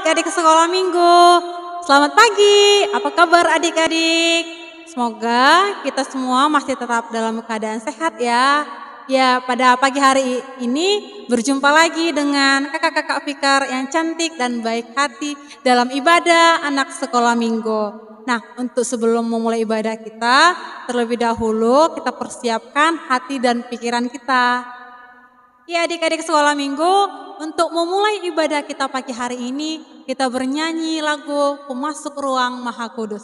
adik-adik sekolah minggu. Selamat pagi, apa kabar adik-adik? Semoga kita semua masih tetap dalam keadaan sehat ya. Ya, pada pagi hari ini berjumpa lagi dengan kakak-kakak Fikar yang cantik dan baik hati dalam ibadah anak sekolah minggu. Nah, untuk sebelum memulai ibadah kita, terlebih dahulu kita persiapkan hati dan pikiran kita. Ya adik-adik sekolah minggu, untuk memulai ibadah kita pagi hari ini, kita bernyanyi lagu Pemasuk Ruang Maha Kudus.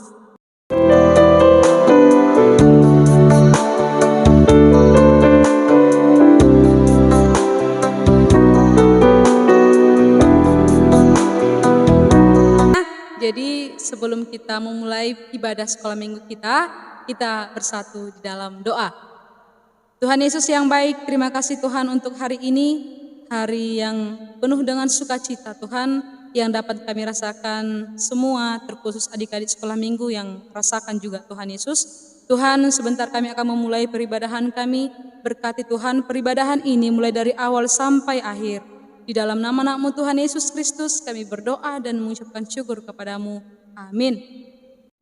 Jadi sebelum kita memulai ibadah sekolah minggu kita bersatu di dalam doa. Tuhan Yesus yang baik, terima kasih Tuhan untuk hari ini, hari yang penuh dengan sukacita Tuhan, yang dapat kami rasakan semua, terkhusus adik-adik sekolah minggu yang rasakan juga Tuhan Yesus. Tuhan, sebentar kami akan memulai peribadahan kami, berkati Tuhan peribadahan ini mulai dari awal sampai akhir. Di dalam nama-Mu Tuhan Yesus Kristus kami berdoa dan mengucapkan syukur kepadamu. Amin.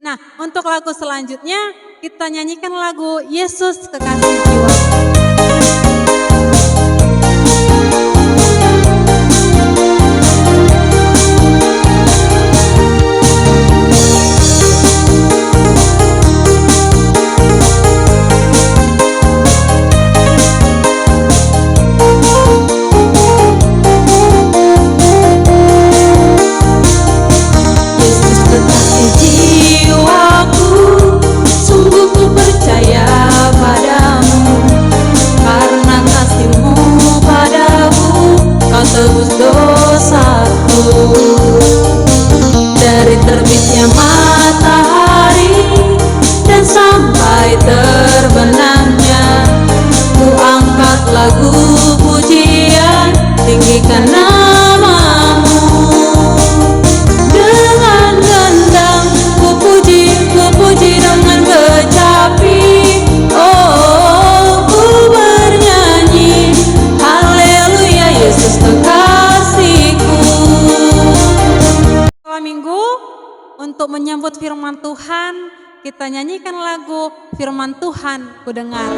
Nah, untuk lagu selanjutnya kita nyanyikan lagu Yesus Kekasih Jiwa. Tebus dosaku dari terbitnya matahari dan sampai terbenamnya. Ku angkat lagu pujian, tinggikan namamu. Dengan gendang ku puji dengan kecapi. Oh, ku bernyanyi haleluya Yesus kekasihku. Sekolah minggu, untuk menyambut firman Tuhan, kita nyanyikan lagu Firman Tuhan Ku Dengar.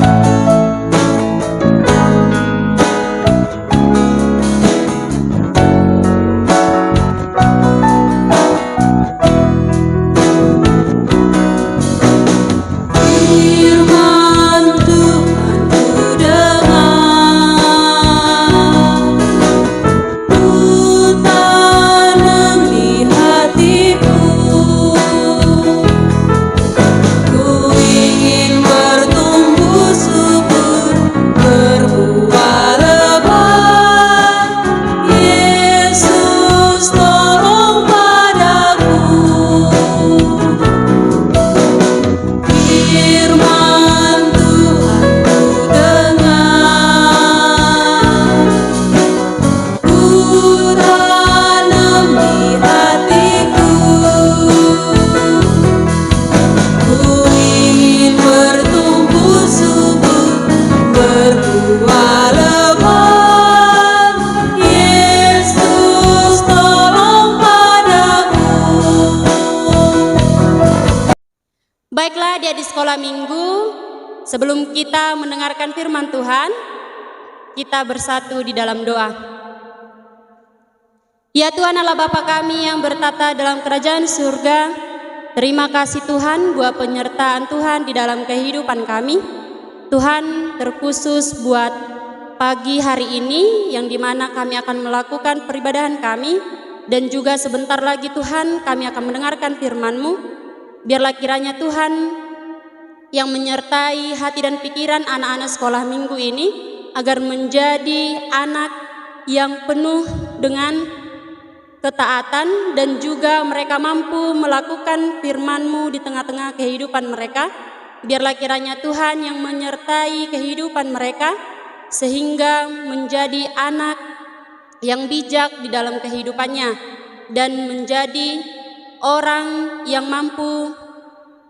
Baiklah dia di sekolah minggu, sebelum kita mendengarkan firman Tuhan, kita bersatu di dalam doa. Ya Tuhan Allah Bapa kami yang bertata dalam kerajaan surga, terima kasih Tuhan buat penyertaan Tuhan di dalam kehidupan kami. Tuhan terkhusus buat pagi hari ini yang dimana kami akan melakukan peribadahan kami, dan juga sebentar lagi Tuhan kami akan mendengarkan firman-Mu. Biarlah kiranya Tuhan yang menyertai hati dan pikiran anak-anak sekolah minggu ini, agar menjadi anak yang penuh dengan ketaatan dan juga mereka mampu melakukan firman-Mu di tengah-tengah kehidupan mereka. Biarlah kiranya Tuhan yang menyertai kehidupan mereka sehingga menjadi anak yang bijak di dalam kehidupannya dan menjadi orang yang mampu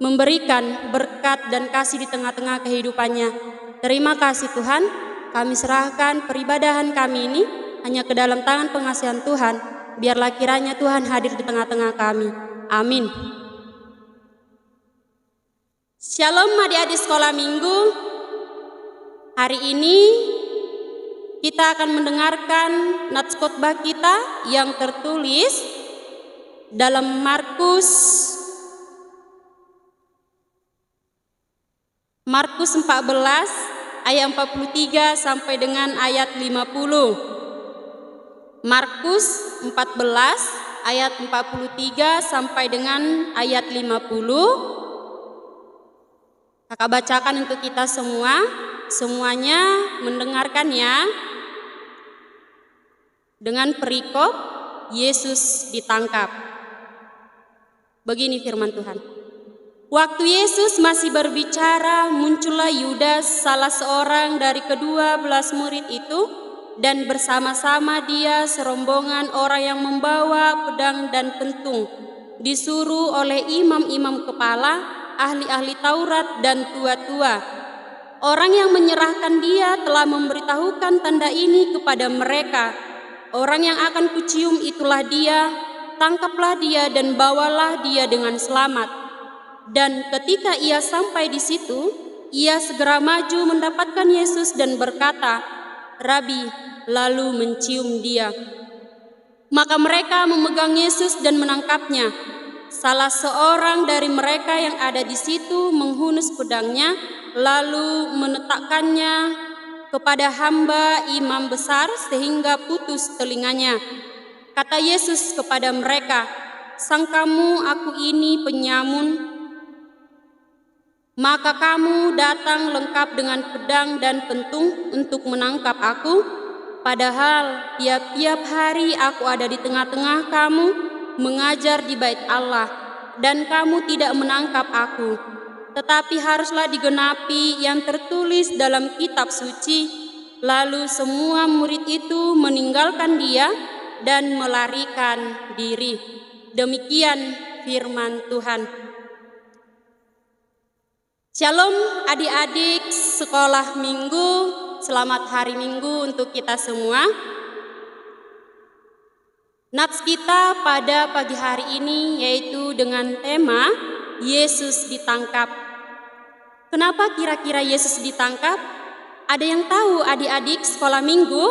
memberikan berkat dan kasih di tengah-tengah kehidupannya. Terima kasih Tuhan, kami serahkan peribadahan kami ini hanya ke dalam tangan pengasihan Tuhan. Biarlah kiranya Tuhan hadir di tengah-tengah kami. Amin. Shalom adik-adik sekolah minggu. Hari ini kita akan mendengarkan nats khotbah kita yang tertulis dalam Markus 14 ayat 43 sampai dengan ayat 50. Markus 14 ayat 43 sampai dengan ayat 50. Kakak bacakan untuk kita semua. Semuanya mendengarkan ya. Dengan perikop Yesus ditangkap. Begini firman Tuhan. Waktu Yesus masih berbicara, muncullah Yudas, salah seorang dari ke-12 murid itu, dan bersama-sama dia serombongan orang yang membawa pedang dan pentung, disuruh oleh imam-imam kepala, ahli-ahli Taurat dan tua-tua. Orang yang menyerahkan dia telah memberitahukan tanda ini kepada mereka. Orang yang akan kucium itulah dia, tangkaplah dia dan bawalah dia dengan selamat. Dan ketika ia sampai di situ, ia segera maju mendapatkan Yesus dan berkata, "Rabi," lalu mencium dia. Maka mereka memegang Yesus dan menangkapnya. Salah seorang dari mereka yang ada di situ menghunus pedangnya, lalu menetakkannya kepada hamba imam besar sehingga putus telinganya. Kata Yesus kepada mereka, "Sangkamu aku ini penyamun? Maka kamu datang lengkap dengan pedang dan pentung untuk menangkap aku? Padahal tiap-tiap hari aku ada di tengah-tengah kamu, mengajar di bait Allah, dan kamu tidak menangkap aku. Tetapi haruslah digenapi yang tertulis dalam kitab suci." Lalu semua murid itu meninggalkan dia dan melarikan diri. Demikian firman Tuhan. Shalom adik-adik sekolah minggu, selamat hari Minggu untuk kita semua. Nats kita pada pagi hari ini yaitu dengan tema Yesus ditangkap. Kenapa kira-kira Yesus ditangkap? Ada yang tahu adik-adik sekolah minggu?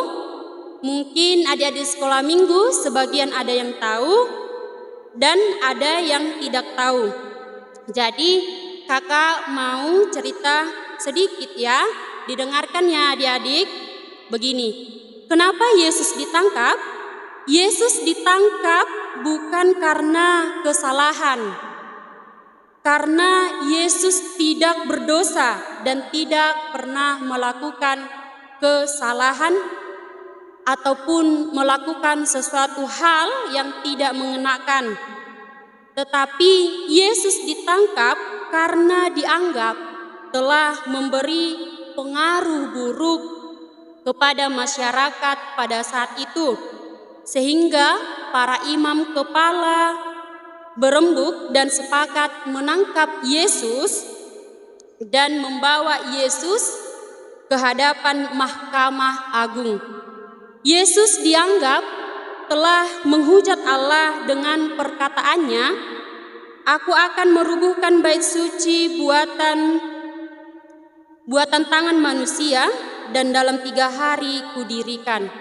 Mungkin adik-adik sekolah minggu sebagian ada yang tahu dan ada yang tidak tahu. Jadi kakak mau cerita sedikit ya, didengarkan ya adik-adik. Begini, kenapa Yesus ditangkap? Yesus ditangkap bukan karena kesalahan. Karena Yesus tidak berdosa dan tidak pernah melakukan kesalahan ataupun melakukan sesuatu hal yang tidak mengenakan. Tetapi Yesus ditangkap karena dianggap telah memberi pengaruh buruk kepada masyarakat pada saat itu, sehingga para imam kepala berembuk dan sepakat menangkap Yesus dan membawa Yesus ke hadapan Mahkamah Agung. Yesus dianggap telah menghujat Allah dengan perkataannya, "Aku akan merubuhkan bait suci buatan tangan manusia dan dalam 3 hari kudirikan."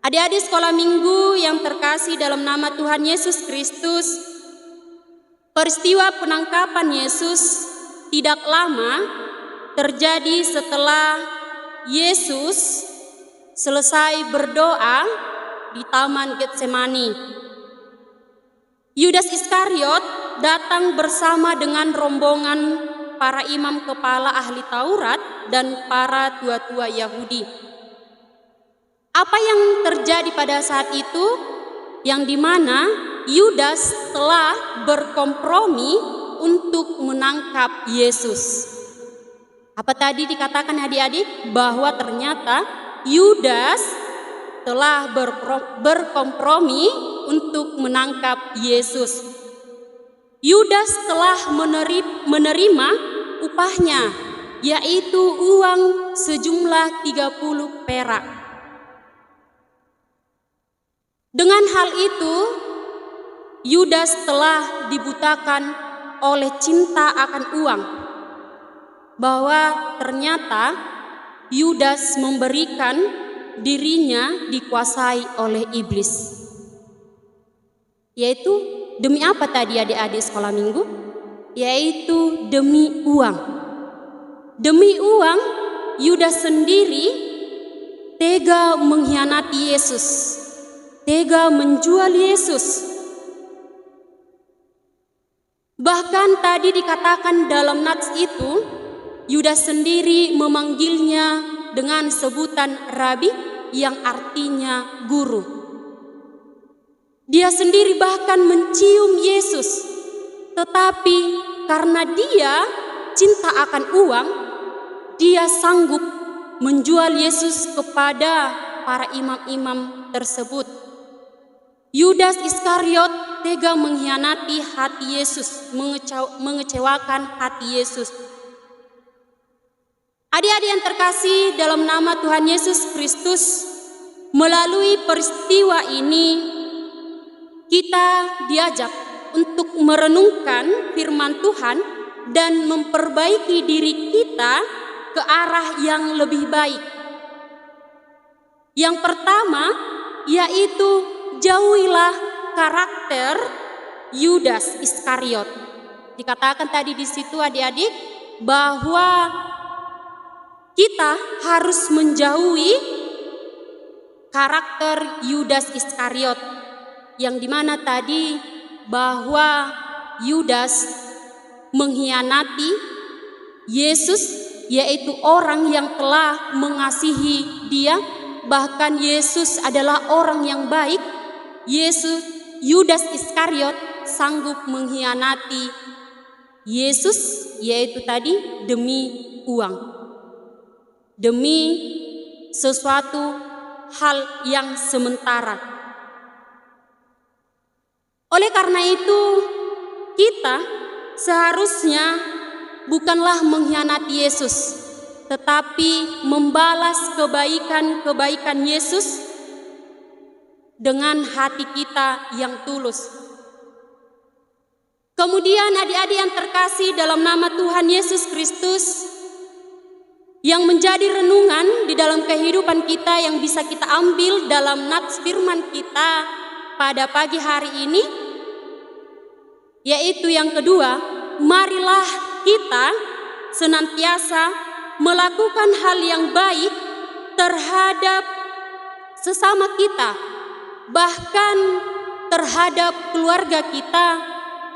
Adik-adik sekolah minggu yang terkasih dalam nama Tuhan Yesus Kristus, peristiwa penangkapan Yesus tidak lama terjadi setelah Yesus selesai berdoa di Taman Getsemani. Yudas Iskariot datang bersama dengan rombongan para imam kepala ahli Taurat dan para tua-tua Yahudi. Apa yang terjadi pada saat itu? Yang dimana Yudas telah berkompromi untuk menangkap Yesus. Apa tadi dikatakan adik-adik? Bahwa ternyata Yudas telah berkompromi untuk menangkap Yesus. Yudas telah menerima upahnya, yaitu uang sejumlah 30 perak. Dengan hal itu, Yudas telah dibutakan oleh cinta akan uang, bahwa ternyata Yudas memberikan dirinya dikuasai oleh iblis. Yaitu demi apa tadi adik-adik sekolah minggu? Yaitu demi uang. Demi uang, Yudas sendiri tega mengkhianati Yesus, tega menjual Yesus. Bahkan tadi dikatakan dalam nats itu, Yudas sendiri memanggilnya dengan sebutan Rabi yang artinya guru. Dia sendiri bahkan mencium Yesus, tetapi karena dia cinta akan uang, dia sanggup menjual Yesus kepada para imam-imam tersebut. Yudas Iskariot tega mengkhianati hati Yesus, mengecewakan hati Yesus. Adik-adik yang terkasih dalam nama Tuhan Yesus Kristus, melalui peristiwa ini kita diajak untuk merenungkan firman Tuhan dan memperbaiki diri kita ke arah yang lebih baik. Yang pertama yaitu jauhilah karakter Yudas Iskariot. Dikatakan tadi di situ adik-adik bahwa kita harus menjauhi karakter Yudas Iskariot, yang dimana tadi bahwa Yudas mengkhianati Yesus, yaitu orang yang telah mengasihi dia. Bahkan Yesus adalah orang yang baik. Yudas Iskariot sanggup mengkhianati Yesus, yaitu tadi demi uang, demi sesuatu hal yang sementara. Oleh karena itu, kita seharusnya bukanlah mengkhianati Yesus, tetapi membalas kebaikan-kebaikan Yesus dengan hati kita yang tulus. Kemudian adik-adik yang terkasih dalam nama Tuhan Yesus Kristus, yang menjadi renungan di dalam kehidupan kita yang bisa kita ambil dalam nats firman kita pada pagi hari ini, yaitu yang kedua, marilah kita senantiasa melakukan hal yang baik terhadap sesama kita, bahkan terhadap keluarga kita,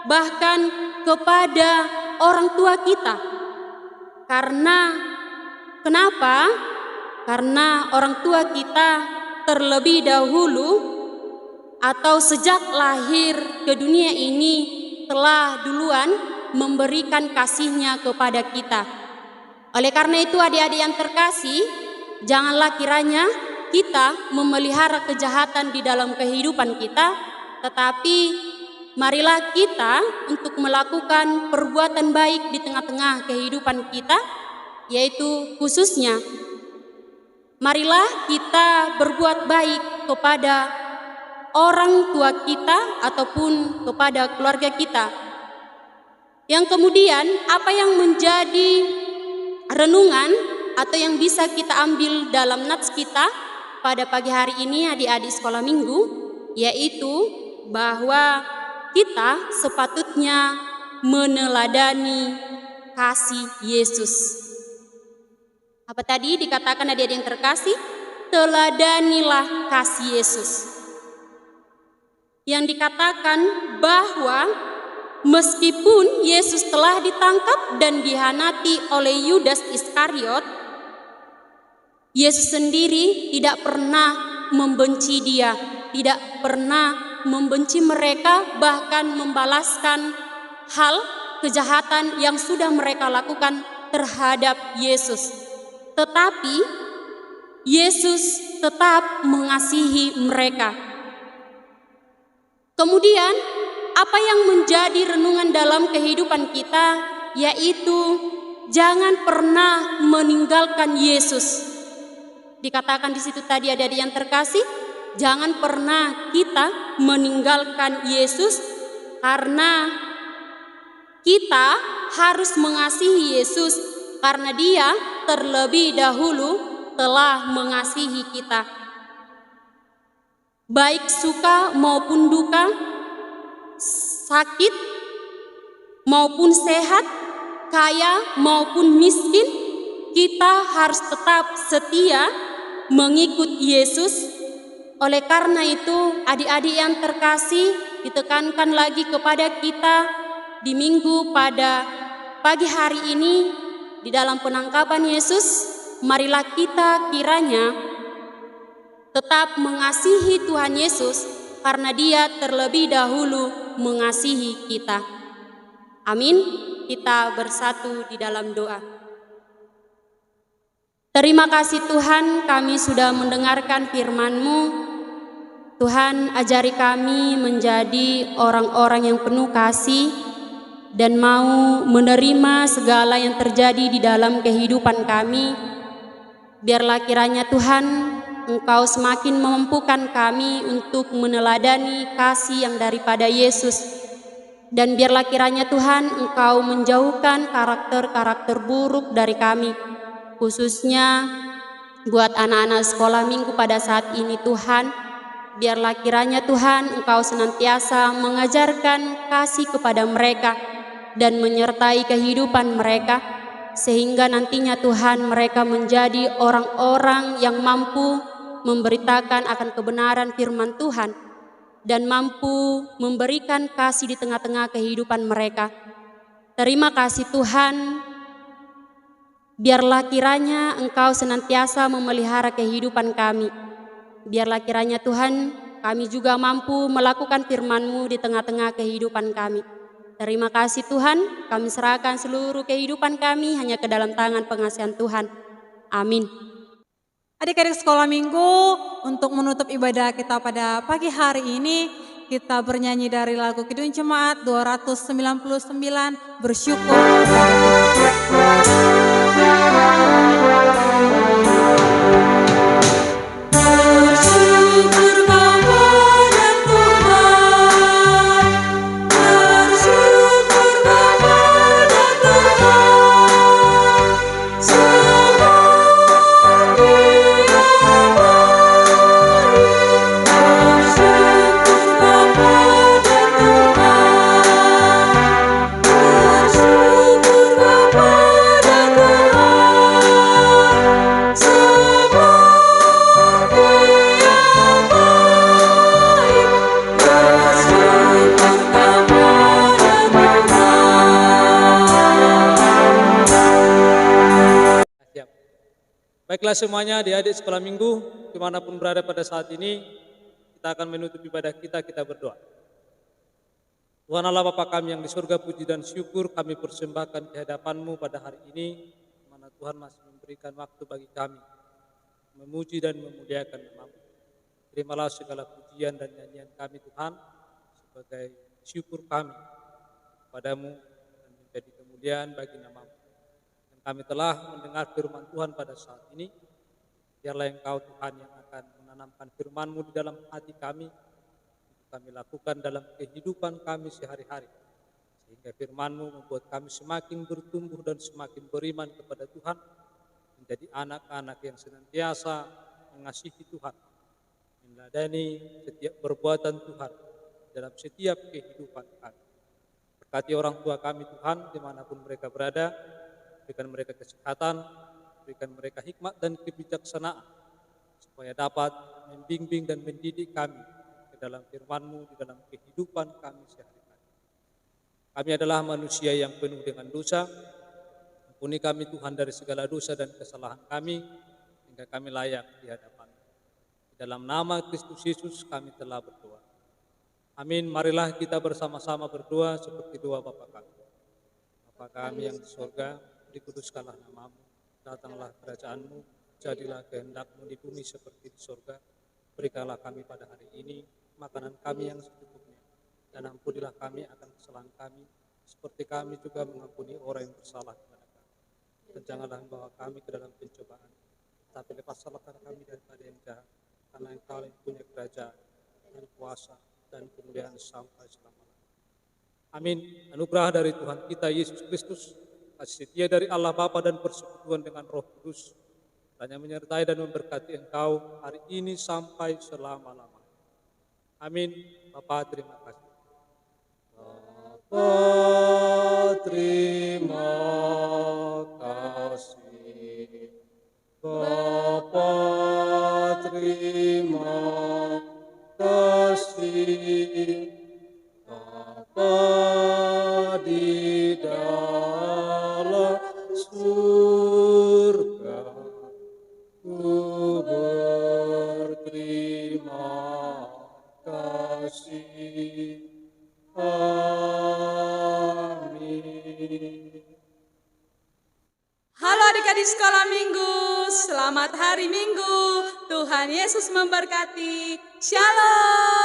bahkan kepada orang tua kita. Kenapa? Karena orang tua kita terlebih dahulu atau sejak lahir ke dunia ini telah duluan memberikan kasihnya kepada kita. Oleh karena itu adik-adik yang terkasih, janganlah kiranya kita memelihara kejahatan di dalam kehidupan kita, tetapi marilah kita untuk melakukan perbuatan baik di tengah-tengah kehidupan kita, yaitu khususnya marilah kita berbuat baik kepada orang tua kita ataupun kepada keluarga kita. Yang kemudian apa yang menjadi renungan atau yang bisa kita ambil dalam nats kita pada pagi hari ini adik-adik sekolah minggu, yaitu bahwa kita sepatutnya meneladani kasih Yesus. Apa tadi dikatakan adik-adik yang terkasih? Teladanilah kasih Yesus. Yang dikatakan bahwa meskipun Yesus telah ditangkap dan dihianati oleh Yudas Iskariot, Yesus sendiri tidak pernah membenci dia, tidak pernah membenci mereka, bahkan membalaskan hal kejahatan yang sudah mereka lakukan terhadap Yesus. Tetapi Yesus tetap mengasihi mereka. Kemudian apa yang menjadi renungan dalam kehidupan kita, yaitu jangan pernah meninggalkan Yesus. Dikatakan di situ tadi adik-adik yang terkasih, jangan pernah kita meninggalkan Yesus, karena kita harus mengasihi Yesus karena Dia terlebih dahulu telah mengasihi kita. Baik suka maupun duka, sakit maupun sehat, kaya maupun miskin, kita harus tetap setia mengikut Yesus. Oleh karena itu, adik-adik yang terkasih, ditekankan lagi kepada kita di minggu pada pagi hari ini di dalam penangkapan Yesus, marilah kita kiranya tetap mengasihi Tuhan Yesus karena Dia terlebih dahulu mengasihi kita. Amin. Kita bersatu di dalam doa. Terima kasih Tuhan, kami sudah mendengarkan firman-Mu. Tuhan, ajari kami menjadi orang-orang yang penuh kasih dan mau menerima segala yang terjadi di dalam kehidupan kami. Biarlah kiranya Tuhan, Engkau semakin memampukan kami untuk meneladani kasih yang daripada Yesus. Dan biarlah kiranya Tuhan, Engkau menjauhkan karakter-karakter buruk dari kami, khususnya buat anak-anak sekolah minggu pada saat ini Tuhan. Biarlah kiranya Tuhan, Engkau senantiasa mengajarkan kasih kepada mereka dan menyertai kehidupan mereka, sehingga nantinya Tuhan mereka menjadi orang-orang yang mampu memberitakan akan kebenaran firman Tuhan dan mampu memberikan kasih di tengah-tengah kehidupan mereka. Terima kasih Tuhan. Biarlah kiranya Engkau senantiasa memelihara kehidupan kami. Biarlah kiranya Tuhan, kami juga mampu melakukan firman-Mu di tengah-tengah kehidupan kami. Terima kasih Tuhan, kami serahkan seluruh kehidupan kami hanya ke dalam tangan pengasihan Tuhan. Amin. Adik-adik sekolah minggu, untuk menutup ibadah kita pada pagi hari ini, kita bernyanyi dari lagu Kidung Jemaat 299, Bersyukur kepada Bersyukur kepada Tuhan, bersyukur kepada Tuhan, sebab Dia baik. Bersyukur kepada Tuhan, bersyukur kepada Tuhan, sebab Baiklah semuanya, adik-adik sekolah minggu, dimanapun berada pada saat ini, kita akan menutup ibadah kita berdoa. Tuhan Allah Bapa kami yang di surga, puji dan syukur kami persembahkan ke hadapan-Mu pada hari ini, di mana Tuhan masih memberikan waktu bagi kami, memuji dan memuliakan nama-Mu. Terimalah segala pujian dan nyanyian kami Tuhan, sebagai syukur kami padamu dan menjadi kemuliaan bagi nama-Mu. Kami telah mendengar firman Tuhan pada saat ini. Biarlah Engkau Tuhan yang akan menanamkan firman-Mu di dalam hati kami, untuk kami lakukan dalam kehidupan kami sehari-hari. Sehingga firman-Mu membuat kami semakin bertumbuh dan semakin beriman kepada Tuhan, menjadi anak-anak yang senantiasa mengasihi Tuhan, meneladani setiap perbuatan Tuhan dalam setiap kehidupan kami. Berkati orang tua kami Tuhan, dimanapun mereka berada, berikan mereka kesehatan, berikan mereka hikmat dan kebijaksanaan, supaya dapat membimbing dan mendidik kami ke dalam firman-Mu, di dalam kehidupan kami sehari-hari. Kami adalah manusia yang penuh dengan dosa. Ampuni kami Tuhan dari segala dosa dan kesalahan kami, hingga kami layak di hadapan-Mu. Di dalam nama Kristus Yesus kami telah berdoa. Amin. Marilah kita bersama-sama berdoa seperti doa Bapa kami. Bapa kami yang di surga, dikuduskanlah nama-Mu, datanglah kerajaan-Mu, jadilah kehendak-Mu di bumi seperti di surga. Berikanlah kami pada hari ini makanan kami yang secukupnya, dan ampunilah kami akan kesalahan kami, seperti kami juga mengampuni orang yang bersalah kepada kami. Dan janganlah membawa kami ke dalam pencobaan, tapi lepaskanlah kami daripada yang jahat. karena Engkau yang punya kerajaan dan kuasa dan kemuliaan sampai selama-lamanya. Amin. Anugerah dari Tuhan kita Yesus Kristus, kasih setia dari Allah Bapa dan persekutuan dengan Roh Kudus, hanya menyertai dan memberkati engkau hari ini sampai selama-lamanya. Amin. Bapa, terima kasih. Bapa, terima kasih. Bapa, terima kasih. Bapa di dalam surga, ku berterima kasih. Amin. Halo adik-adik sekolah minggu, selamat hari minggu. Tuhan Yesus memberkati. Shalom.